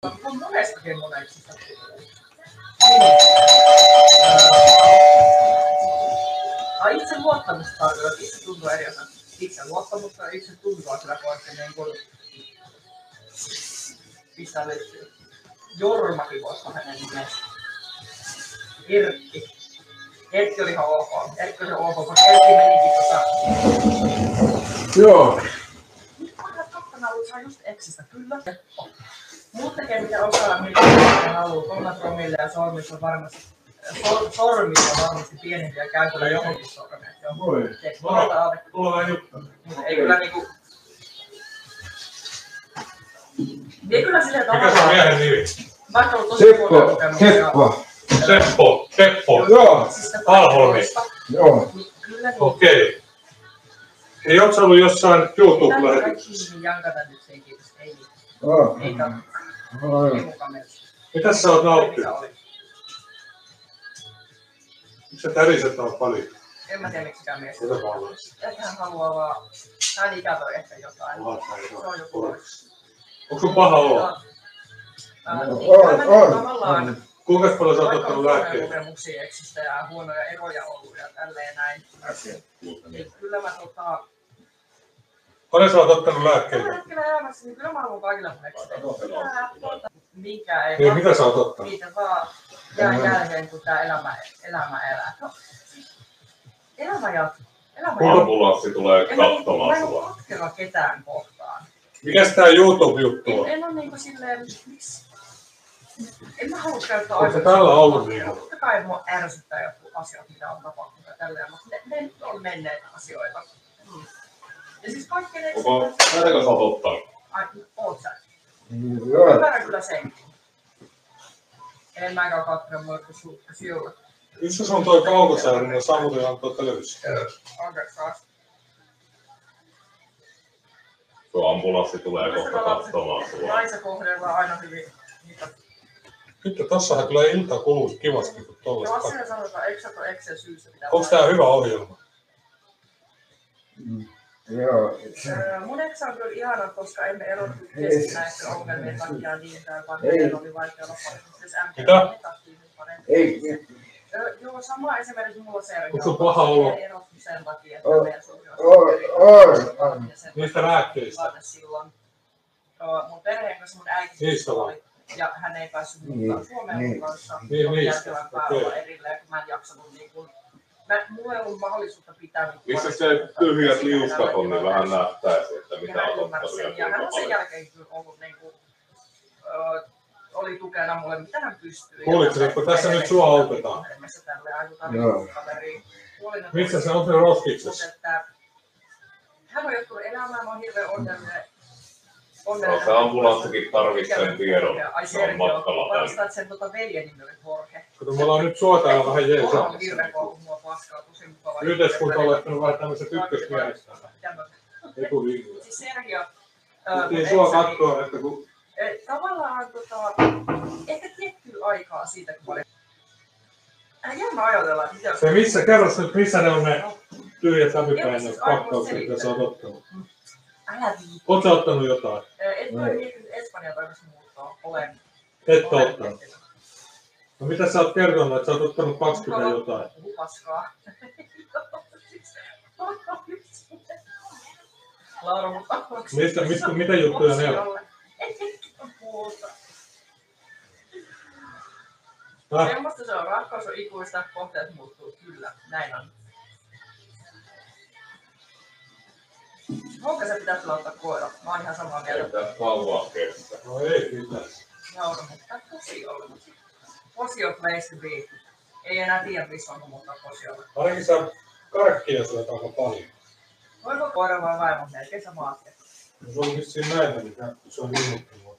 On monestakin moneksista. Itse luottamusta tarkoittaa, että itse tuntuu eri osa. Itse luottamusta ja itse tuntua kyllä koette niin kuin pistää löytyy. Jormakin voisi vähän enemmän. Erkki oli ihan ok. Erkki oli ok, koska Erkki menikin Joo. Nyt parhaat kattana saa just Existä, kyllä. Muut tekee mitä osaa, mitä ne haluaa. 3 promille ja sormissa on varmasti pienempiä käytöllä johonkin sormeen. Mulla on vähän juttu. Ei kyllä niinku... Ei kyllä silleen tavallaan... Mikä se on miehen nimi? Vaikka on tosi paljon kokemuksia. Seppo. Joo. Alholmi. Joo. Okei. Ei ootko ollut jossain YouTube-lähetyksessä? Kaikki jankata nyt se ei kiitos. Ei tarvitse. Ei mukaan mielessä. Mitäs sä oot nauttinut? Miksi sä täriset on paljon? En mä tiedä miksikään mies. Mitä paljon? Ehkä hän haluaa vaan... Hän ikätoi ehkä jotain. Se on joku pois. Onko sun paha olla? Tavallaan... Kuinka paljon sä oot ottanut lääkkeitä? Kokemuksia eksistä ja huonoja eroja ollut ja tälleen näin. Kyllä mä Paljon sä oot ottanut lääkkeitä? Tällä hetkellä elämässä, niin kyllä mä haluan kaikilla mun eksistä. Mikä ei... Niin, mitä sä oot ottanut? Niitä vaan jää jälkeen, kun tää elämä elää. No, elämä jatkuu. Ambulanssi tulee katsomaan sua. Mä en ole katkera ketään kohtaan. Mikäs tää YouTube-juttu on? En ole niinku silleen... Miksi? En mä halua käyttää aikaa. Onko täällä ollut niin? Totta kai mua ärsyttää jotkut asiat, mitä on tapahtunut ja tälleen, mutta ne nyt on menneitä asioita. Ja siis kaikki ne... Näitäkö sä oot ottanut? Ai, oot sä? Ymmärrän kyllä senkin. En mäkään katkera mua kuin siulla. Missä se on toi kaukosäärin ja sammutetaan tuo televisio? Anteeksi. Tuo ambulanssi tulee kohta katsomaan sua. Naisa kohdellaan aina hyvin. Nyt tossahan kyllä ilta kuluu kivasti, kun tollaista katsotaan. Joo, asiaan sanotaan, eikö sä ole Excel syystä pitää... Onks tää hyvä ohjelma? Joo. Mun ex on kyllä ihana, koska emme erottu keskinäisten ongelmien takia niin, että vanhemmilla oli vaikea olla parissa. Mitä? Ei. Joo, sama esimerkiksi mulla Sergio. Onko sun paha olo? Erottu sen takia, että meidän suhde on Mistä lääkkeistä? Silloin. Mun perheen kanssa mun äiti oli. Ja hän ei päässyt mukaan Suomeen mun kanssa. Niin, järkevän päällä erilleen, kun mä en jaksanut niin kuin... Mulla ei ollut mahdollisuutta pitää... Missä se tyhjät liuskat on, niin vähän näyttäisi, että mitä on ottanut. Ja hän on sen jälkeen kyllä ollut niin kuin... Oli tukena mulle, mitä hän pystyy. Kuulitko, että tässä nyt sua autetaan? Joo. Missä se on se roskiksessa? Hän on joutunut elämään, mä oon hirveän onnellinen. No, se ambulanssikin tarvitsee sen tiedon. Se on matkalla tänne. Vastaan, että sen veljeni nimi oli Jorge. Kato, me ollaan nyt sua täällä vähän jeesaa. Mulla on hirveän koulu, mua paskaa, tosi mukava. Yhteiskunta on laittanut vähän tämmöiset ykkösmiehestä. Etuviivoja. Siis Sergio... Ei sua katsoa, että kun... Tavallaan ehkä tiettyä aikaa siitä, kun mä olin... Jännä ajatella, mitä... Se missä, kerros nyt, missä ne on ne tyhjät läpipäineet pakkaukset, mitä sä oot ottanut? Älä viitti. Oot sä ottanut jotain? Et ole miettinyt Espanjaa toivossa muuttoa. Olen. Et ottanut. No mitä sä oot kertonut, että sä oot ottanut 20 jotain? Puhu paskaa. Laura, mutta... Mitä juttuja ne on? Semmosta se on, rakkaus on ikuista, kohteet muuttuu, kyllä, näin on. Onko se pitäisi ottaa koira? Mä oon ihan samaa mieltä. Ei pitäisi kauan kestää. No ei pitäisi. Laura, mutta posiolle. Posio place to be. Ei enää tiedä, missä on muuttaa posiolle. Ainakin sä karkkia syöt aika paljon. Voiko koira vai vaimon melkein sama asia? No se on vissiin näitä, mikä se on ilmoittanut.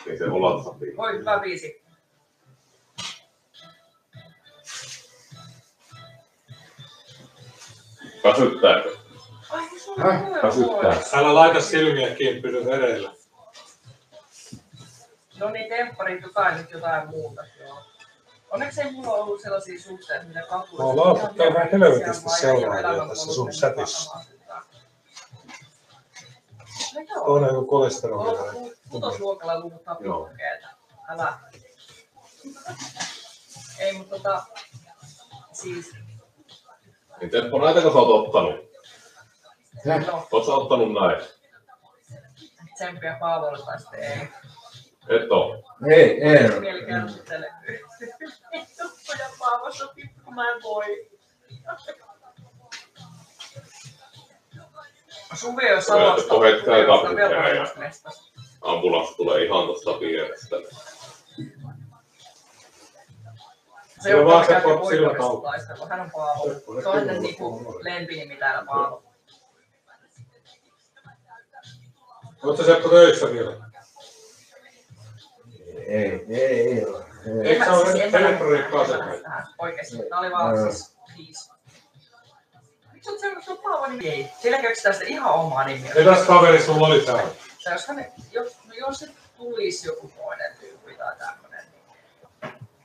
Ei se olatsa piirre. Voi, hyvä biisi. Väsyttääkö? Ai, se on Väsyttää. Älä laita silmiä kiinni, pysy hereillä. No niin, tempparit jotain nyt jotain muuta. Joo. Onneksi ei mulla ollut sellaisia suhteita, mitä katuisi. Mä oon laattu käymään helvetisti seuraajia tässä sun chatissa. Toinen kuin kolesteroli. kutosluokalla luvuttaa pikkukeeltä. Älä. Ei, mutta siis... Niin Teppo, näitäkö sä oot ottanut? No. Oot sä ottanut näitä? Tsemppiä Paavolle tai sitten ei. Et oo. Ei. Mieli kärsittele. Tuttuja Paavossa tippu, mä en voi. Suvi on Salosta. Kohetkaa kapitteja ja ambulanssi tulee ihan tosta vierestä. Se on vaan käyty voitoksesta taistelua. Hän on Paavo. Se on ennen niinku lempinimi täällä Paavo. Oot sä Seppo töissä vielä? Ei ole. Eikö sä ole elektroniikka-asemia? Oikeesti, tää oli vaan siis. Miksi oot seurannut sun Paavo nimi? Ei. Sillä keksitään sitä ihan omaa nimiä. Mitäs kaveri sulla oli täällä? Jos se tulisi joku toinen tyyppi tai tämmönen.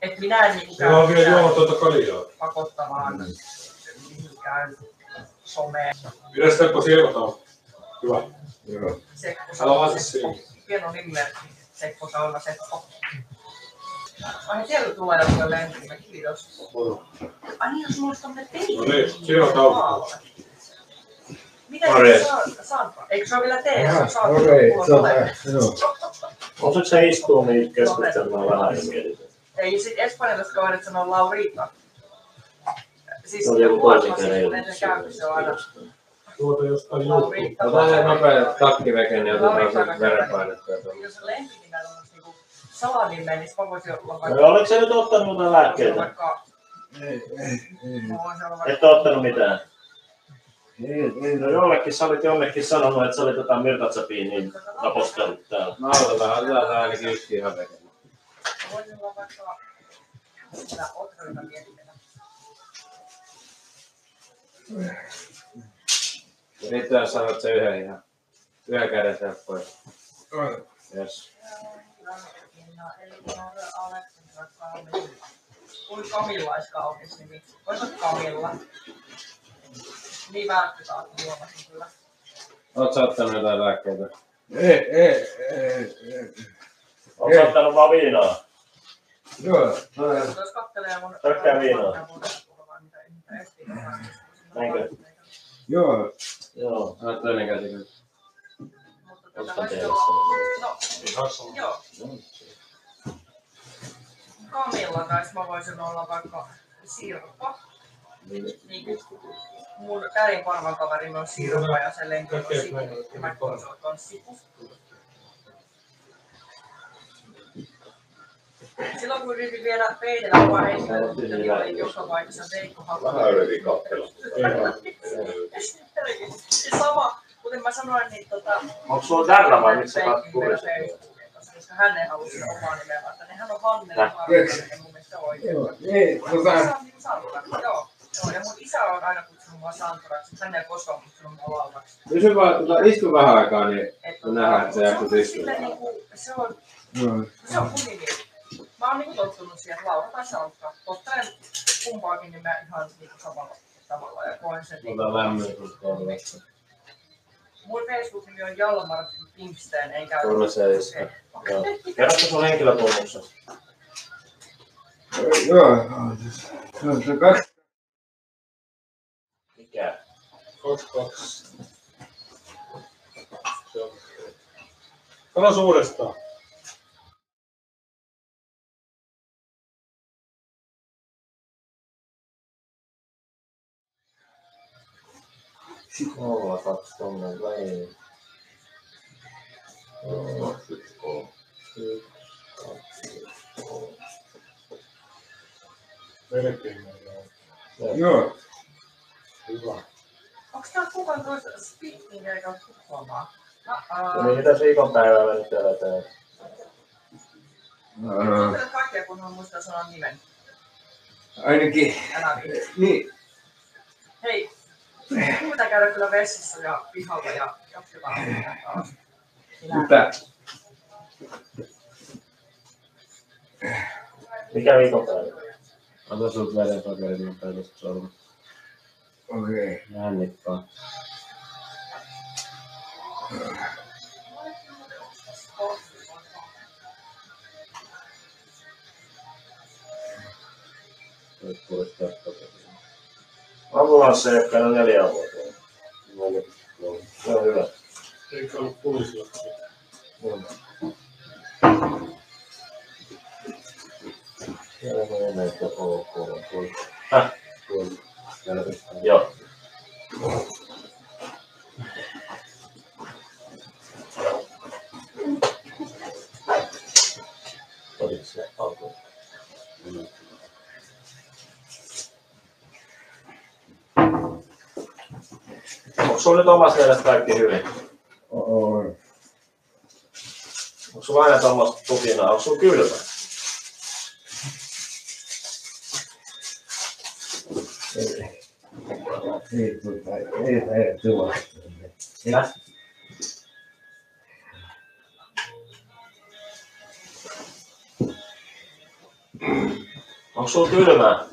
Et minä en niinku Siellä on vielä juomatonta kaljaa. pakottamaan mihinkään someen. Mitäs Seppo Sievotaan? Hyvä. Joo. Seppo Älä Sauna laita Seppo. siinä. Hieno nimimerkki. Seppo Sauna Seppo. Ai sieltä tulee joku lentille, kiitos. Ai niin, jos mulla olisi tommonen teini. No niin, siinä on tauko. Mitä se Sandra? Eikö se ole vielä teessä? Okei, joo. Osaatko sä istua niin keskustellaan vähän ja mietitään? Ei, sit espanjalaiset kaverit sanoo Laurita. Siis Se on joku toisen kerran kun ennen käy, se on aina Tuota jostain juttu. Laurita. Ota nopea takkiveke, niin otetaan sen verenpainetta. Jos se lempinimellä on niinku salanimen, niin mä voisin olla No, oletko sä nyt ottanut muuta lääkkeitä? Ei. Et ole ottanut mitään? Ei. No jollekin sä olit jonnekin sanonut, että sä olit Myrtatsapiinin napostellut täällä. No otetaan ainakin yksi ihan veke. Voisin olla vaikka sitä otröitä mietimenä. Riittää jos sanot se yhden käden sieltä pois. Yes. Kuin Kamillaiskaunis nimi. Voisi olla Kamilla. Niin välttytään, huomasin kyllä. Oot sä ottanut jotain lääkkeitä? Ei. Oletko ottanut vaan viinaa? Joo. Jos kattelee mun... Pelkkää viinaa. Näinkö? Joo. Joo. Oot toinen käsi. Olisiko teillä sanonut? No, joo. Kamilla, tai mä voisin olla vaikka Sirpa. Niin mun kärinparvan kaverin on Sirpa ja sen lenki on Sipu. Ja mä on Sipu. Silloin kun yritin vielä peitellä mua henkilöä, niin oli joka paikassa Veikko Hakka. Vähän yritin katsella. Sama, kuten mä sanoin, niin Onko sulla täällä vai miksi sä kuristat? Koska hän ei halua sitä omaa nimeä, vaan hän on Hannele Harkkanen ja mun mielestä oikein. Ei, Joo, ja mun isä on aina kutsunut mua Santoraksi, hän ei koskaan kutsunut mua Lauraksi. Kysy vaan, istu vähän aikaa, niin nähdään, että se jaksat istua. Se on mun nimi. Mä oon niinku tottunut siihen, että Laura tai Santra. Tottelen kumpaakin nimeä ihan niinku samalla tavalla ja koen sen niinku. Ota lämmöä, kun tuolla. Mun Facebook-nimi on Jalmar Pinksten, ei käy. 37. Kerrotko sun henkilötunnuksen? Joo. Se 2. Mikä? 22. Sanos uudestaan. Olla 2 tonne vai? 2. Melkein meillä on. Joo. Hyvä. Onks tää kukaan toista speaking eikä kukkaamaa? Niin mitäs viikonpäivää nyt täällä teet? Kuuntelen kaikkea, kunhan muistaa sanoa nimen. Ainakin. Älä viitsi. Niin. Hei, mun pitää käydä kyllä vessassa ja pihalla ja jatketaan taas. Mitä? Mikä viikonpäivä? Ota sut verenpakerin niin päätöstä sormet. Okei. Jännittää. Ambulanssi ei ole 4 vuotta. Se on hyvä. Eikä ollut poliisilla. Joo. Onko sulla nyt omassa mielestä kaikki hyvin? On. Onko sulla aina tommoista tukinaa? Onko sulla kylmä? Ei tulla. Mitä? Onko sulla kylmää?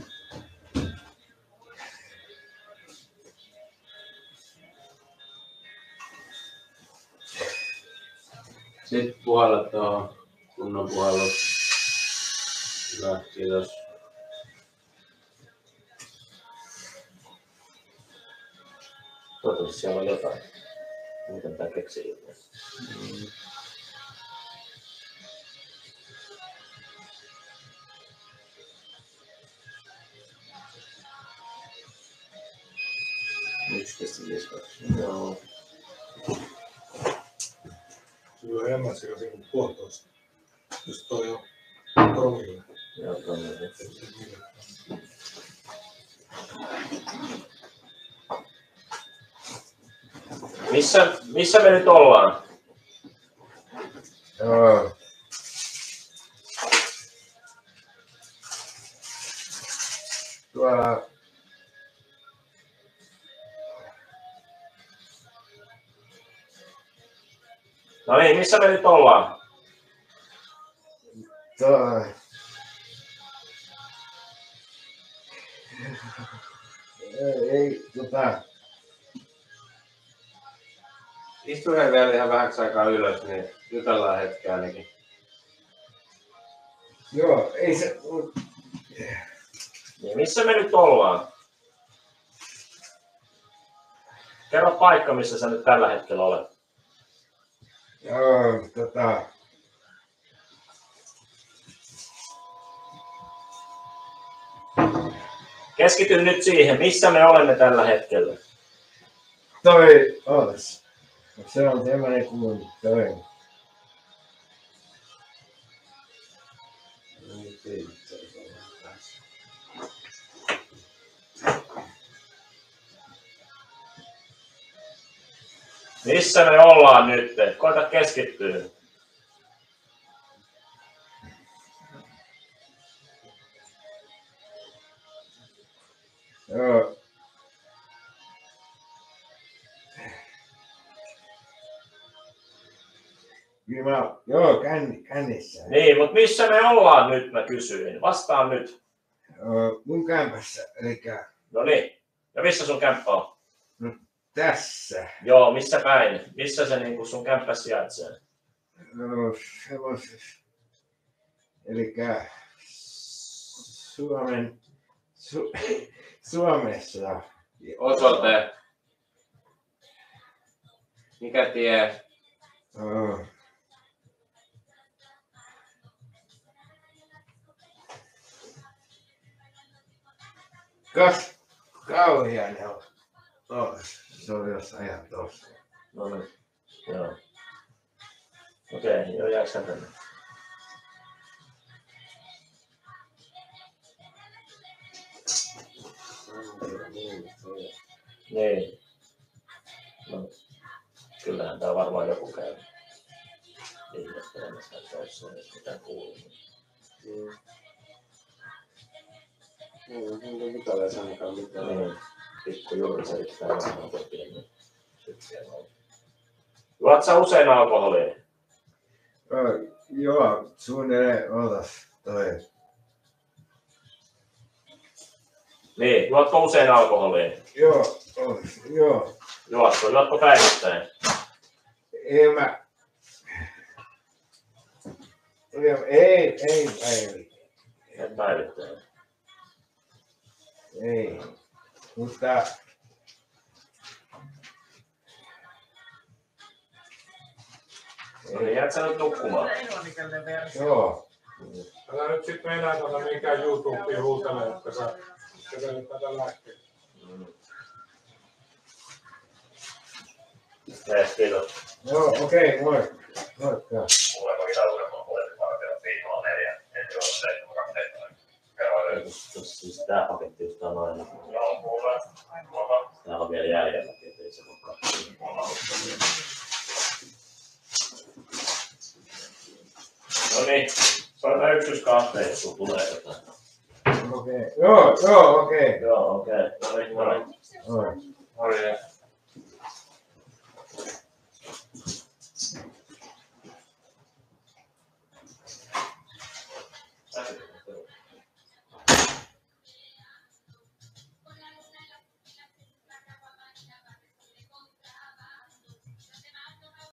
Sitten puhallat tuohon kunnon puhallus. Hyvä, kiitos. Toivottavasti siellä on jotain. Miten tää keksii? Joo. Kyllä on enemmän sellaisia kuin 1,5. Jos toi on promille. Joo, promille. Missä me nyt ollaan? Joo. Tuolla No niin, missä me nyt ollaan? Ei, Istu vielä ihan vähäksi aikaa ylös, niin jutellaan hetken ainakin. joo, ei se, Niin, missä me nyt ollaan? Kerro paikka, missä sä nyt tällä hetkellä olet. joo, Keskity nyt siihen, missä me olemme tällä hetkellä. se on semmoinen kuin toi. Missä me ollaan nyt? Koita keskittyä. Joo. Joo, kännissä. Niin, mutta missä me ollaan nyt, mä kysyin. Vastaan nyt. Mun kämpässä, elikkä No niin. Ja missä sun kämppä on? tässä. Joo, missä päin? Missä se niin sun kämppä sijaitsee? Semmoisessa, elikkä Suomessa. Osoite. Mikä tie? Kauhea ne on. Se on jossain ihan tossa. No niin. Joo. Okei, joo, jääkö sä tänne? Niin. No, kyllähän tää varmaan joku käy ihmettelemässä toissa, jos mitään kuuluu. Mitä ole sanonkaan mitään. Niin. Pikku juuri selittää vähän pieni. Juot sä usein alkoholia? Joo, suunnilleen otas toi. Niin, juotko usein alkoholia? Joo. Juotko päivittäin? Ei mä... Ei. Et päivittäin. Ei. Mutta Eli jäät sä nyt nukkumaan? Englanninkielinen versio. joo. Älä nyt sitten enää tuonne minkään YouTubeen huutele, että sä nyt tätä lääkkeitä. Jees, kiitos. Joo, okei, moi. Moikka. Mulla on isäuudella puhelinvartiolla 504, en ole 727. Siis tää paketti just on noin. Joo, mulla. Täällä on vielä jäljelläkin, ettei se voi katsoa. No niin, soita 112, jos sun tulee jotain. Okei. Joo, okei. Joo, okei. No niin, moi. Moi. Morjens.